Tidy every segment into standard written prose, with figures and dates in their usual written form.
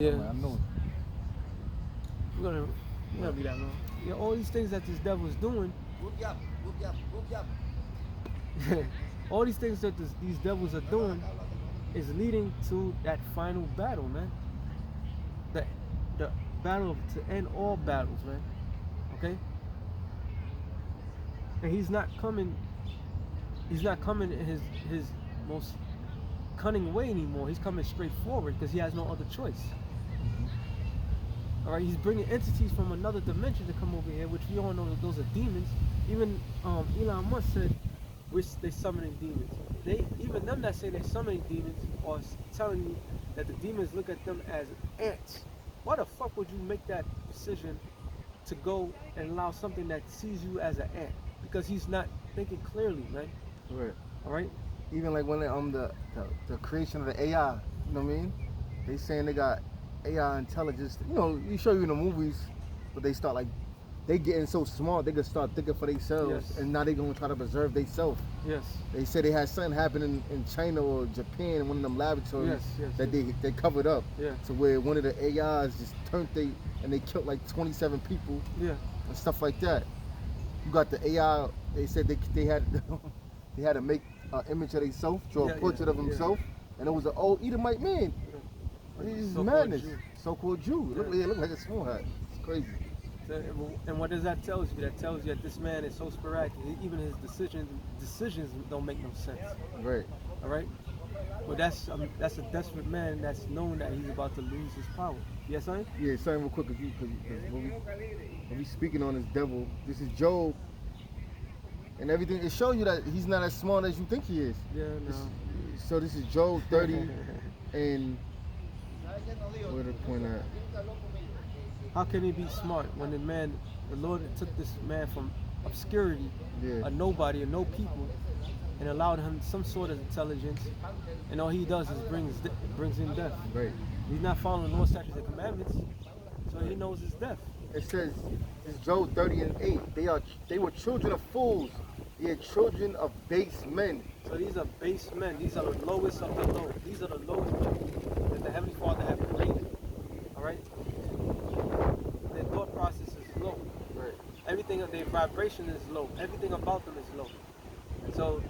Yeah. I know. We're gonna be that long. Yeah, all these things that this devil's doing, Whoop yap, whoop yap, whoop yap. all these things that these devils are doing is leading to that final battle, man. The the battle to end all battles, man. Okay? And he's not coming in his most cunning way anymore. He's coming straight forward because he has no other choice. All right, he's bringing entities from another dimension to come over here, which we all know that those are demons. Even Elon Musk said they summoning demons. They even them that say they're summoning demons are telling you that the demons look at them as ants. Why the fuck would you make that decision to go and allow something that sees you as an ant? Because he's not thinking clearly, man. Right. All right. Even like when the creation of the AI, you know what I mean? They saying they got AI intelligence. You know, you show you in the movies, but they start like they getting so smart they can start thinking for themselves, Yes. and now they gonna try to preserve themselves. Yes. They said they had something happen in China or Japan in one of them laboratories that they covered up. Yeah. To where one of the AIs just turned and they killed like 27 people. Yeah. And stuff like that. You got the AI. They said they had they had to make an image of themselves, draw a portrait of himself, and it was an old Edomite man. This is madness. So-called Jew. It looked like a small hat. It's crazy. And what does that tell you? That tells you that this man is so sporadic. Even his decisions don't make no sense. Right. All right. Well, that's a desperate man that's known that he's about to lose his power. Yes, son? Yeah, something real quick, because when we speaking on this devil, this is Job, and everything. It shows you that he's not as smart as you think he is. Yeah, no. So this is Job 30, and where the point at? How can he be smart when the Lord took this man from obscurity, a nobody, a no people, and allowed him some sort of intelligence, and all he does is brings in death. Right. He's not following the Lord's statutes and commandments, so he knows his death. It says, it's Job 30 and 8. They were children of fools. They are children of base men. So these are base men. These are the lowest of the low. These are the lowest people that the Heavenly Father has created. All right. Their thought process is low. Right. Everything of their vibration is low. Everything about them is low. And so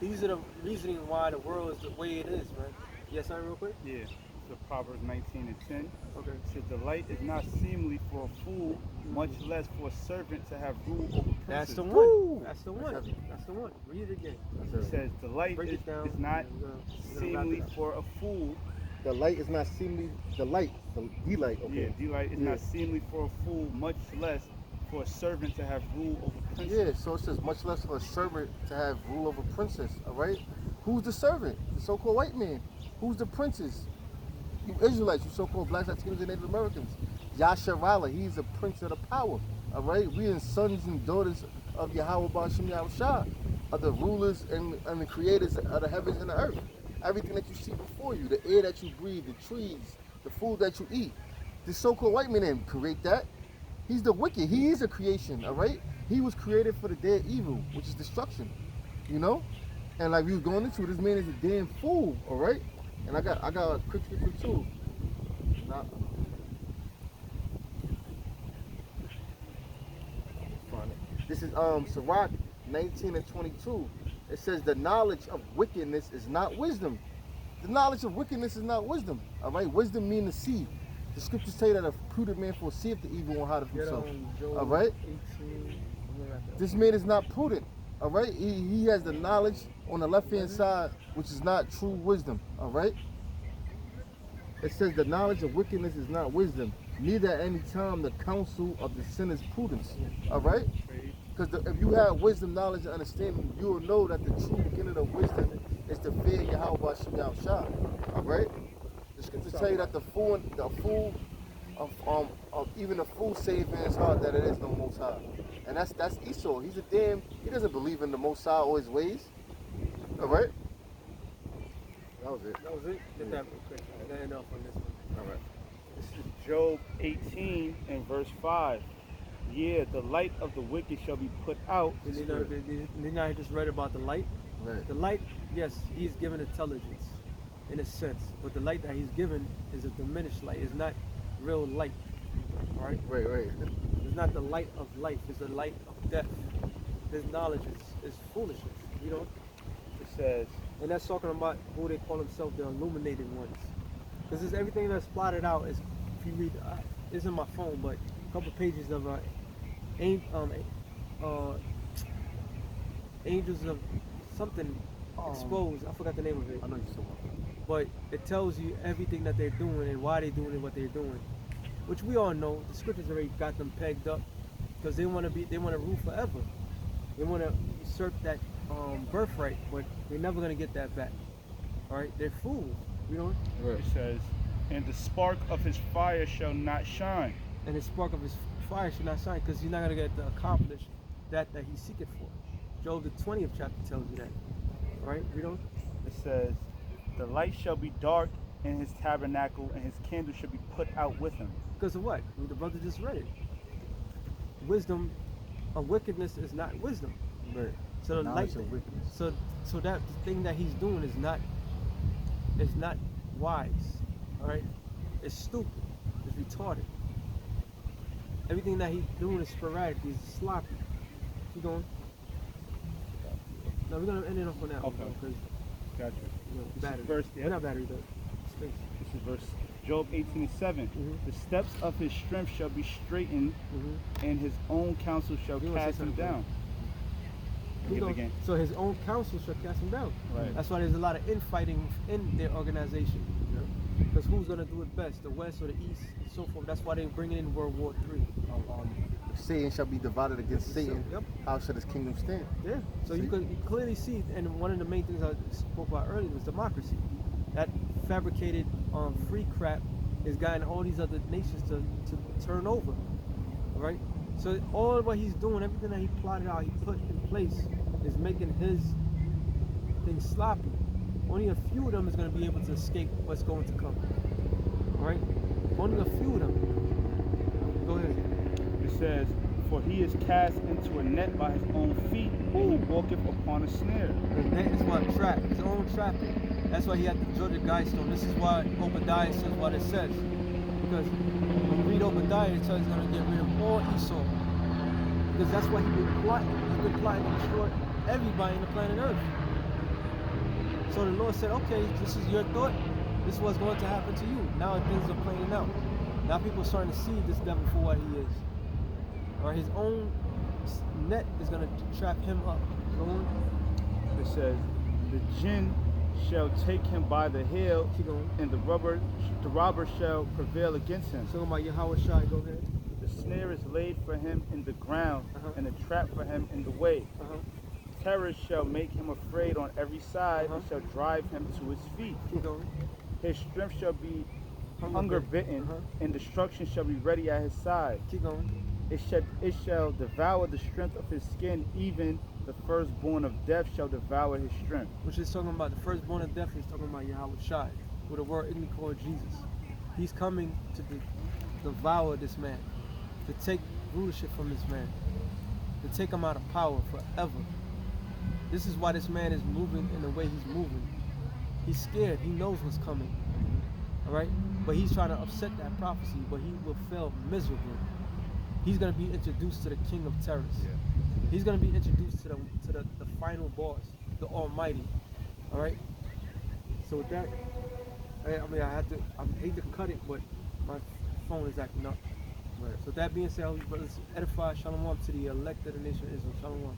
these are the reasoning why the world is the way it is, man. Yes, sir, real quick? Yeah. So Proverbs 19 and 10. Okay. It says, the light is not seemly for a fool, much less for a servant to have rule over princes. That's the one. Woo! That's the one. That's the one. Read it again. It says, the light Break it down. is not We're gonna seemly wrap it up. for a fool. The light is not seemly. The light. Okay. Yeah, the light is not seemly for a fool, much less for a servant to have rule over princes. Yeah, so it says much less for a servant to have rule over princes. All right. Who's the servant? The so-called white man. Who's the princes? You Israelites, you so-called blacks, Latinos, and Native Americans. Yasharala, he's a prince of the power. All right, we are sons and daughters of Yahweh Bashim Yahushua, of the rulers and the creators of the heavens and the earth. Everything that you see before you, the air that you breathe, the trees, the food that you eat. The so-called white man didn't create that. He's the wicked. He is a creation. All right, he was created for the day of evil, which is destruction. You know, and like we was going into, this man is a damn fool. All right. And I got a quick scripture too. Now, this is Sirach 19 and 22. It says the knowledge of wickedness is not wisdom. The knowledge of wickedness is not wisdom. All right, wisdom means to see. The scriptures say that a prudent man foreseeth the evil and hide of himself. All right. This man is not prudent. All right, he has the knowledge on the left-hand side, which is not true wisdom. All right. It says the knowledge of wickedness is not wisdom, neither at any time the counsel of the sinner's prudence. All right. Because if you have wisdom, knowledge, and understanding, you will know that the true beginning of wisdom is to fear Yahweh Bashim Yahushua. All right. The scriptures tell you that the fool of even the fool say in his heart that it is no Most High. And that's Esau. He doesn't believe in the Most High or his ways. All right? That was it. That was it? Get that real quick. I got enough on this one. All right. This is Job 18 and verse 5. Yeah, the light of the wicked shall be put out. Then I just read about the light. Right. The light, yes, he's given intelligence. in a sense, but the light that he's given is a diminished light. It's not real light, all right? Right. It's not the light of life. It's the light of death. His knowledge is foolishness, you know? It says, And that's talking about who they call themselves the illuminated ones. Because it's everything that's plotted out. Is, if you read, it's in my phone, but a couple pages of angels of something exposed. I forgot the name of it. I know you're talking But it tells you everything that they're doing and why they're doing it, what they're doing, which we all know. The scriptures already got them pegged up because they want to rule forever. They want to usurp that birthright, but they're never gonna get that back. All right, they're fools, you know. it says, and the spark of his fire shall not shine. And the spark of his fire should not shine, because you're not gonna get to accomplish that he seeketh for. Job the 20th chapter tells you that. All right, you know. It says, the light shall be dark in his tabernacle, and his candle shall be put out with him. Because of what? The brother just read it. Wisdom of wickedness is not wisdom. about. Right. So the Knowledge light, of wickedness. so that the thing that he's doing is not wise. All right, it's stupid. It's retarded. Everything that he's doing is sporadic. He's sloppy. Keep going. No, we're gonna end it off on that one Okay. because Gotcha. battery. verse- yeah. We're not battery though. Space. This is verse Job 18:7. Mhm. The steps of his strength shall be straightened, Mm-hmm. and his own counsel shall You wanna say cast him something, down. Keep Give it going. again. So his own counsel shall cast him down. Right. That's why there's a lot of infighting in their organization. Because who's gonna do it best, the West or the East, and so forth. That's why they're bringing in World War III. If Satan shall be divided against Satan, Yep. how shall his kingdom stand? Yeah. So See? you clearly see, and one of the main things I spoke about earlier was democracy. That fabricated free crap is guiding all these other nations to turn over. All right. So all what he's doing, everything that he plotted out, he put in place, is making his thing sloppy. Only a few of them is going to be able to escape what's going to come. All right. Only a few of them. Go ahead. It says, for he is cast into a net by his own feet, and he walketh upon a snare. The net is what trap, his own trapping. That's why he had to drill the guy stone. This is why Obadiah says what it says. Because when you read Obadiah, it tells he's going to get rid of all Esau. Because that's what he's been plotting. He's been plotting to destroy everybody in the planet Earth. So the Lord said, okay, this is your thought. This is what's going to happen to you. Now things are playing out. Now people are starting to see this devil for what he is. Or his own net is going to trap him up. Go on. It says, the jinn shall take him by the heel, Keep going. and the robber shall prevail against him. Talking about Yahweh Shai, go ahead. The snare is laid for him in the ground, Uh-huh. and a trap for him in the way. Uh-huh. Terror shall make him afraid on every side, and Uh-huh. shall drive him to his feet. Keep going. His strength shall be hunger bitten, Uh-huh. and destruction shall be ready at his side. Keep going. It shall devour the strength of his skin, even the firstborn of death shall devour his strength. Which is talking about the firstborn of death, is talking about Yahweh Shai, with a word in called Jesus. He's coming to devour this man, to take rulership from this man, to take him out of power forever. This is why this man is moving in the way he's moving. He's scared. He knows what's coming. All right? But he's trying to upset that prophecy, but he will fail miserably. He's going to be introduced to the king of terrors. He's going to be introduced to the final boss, the Almighty. All right? So with that, I hate to cut it, but my phone is acting up. Right. So with that being said, brothers, edify, shalom to the elect of the nation of Israel. Shalom.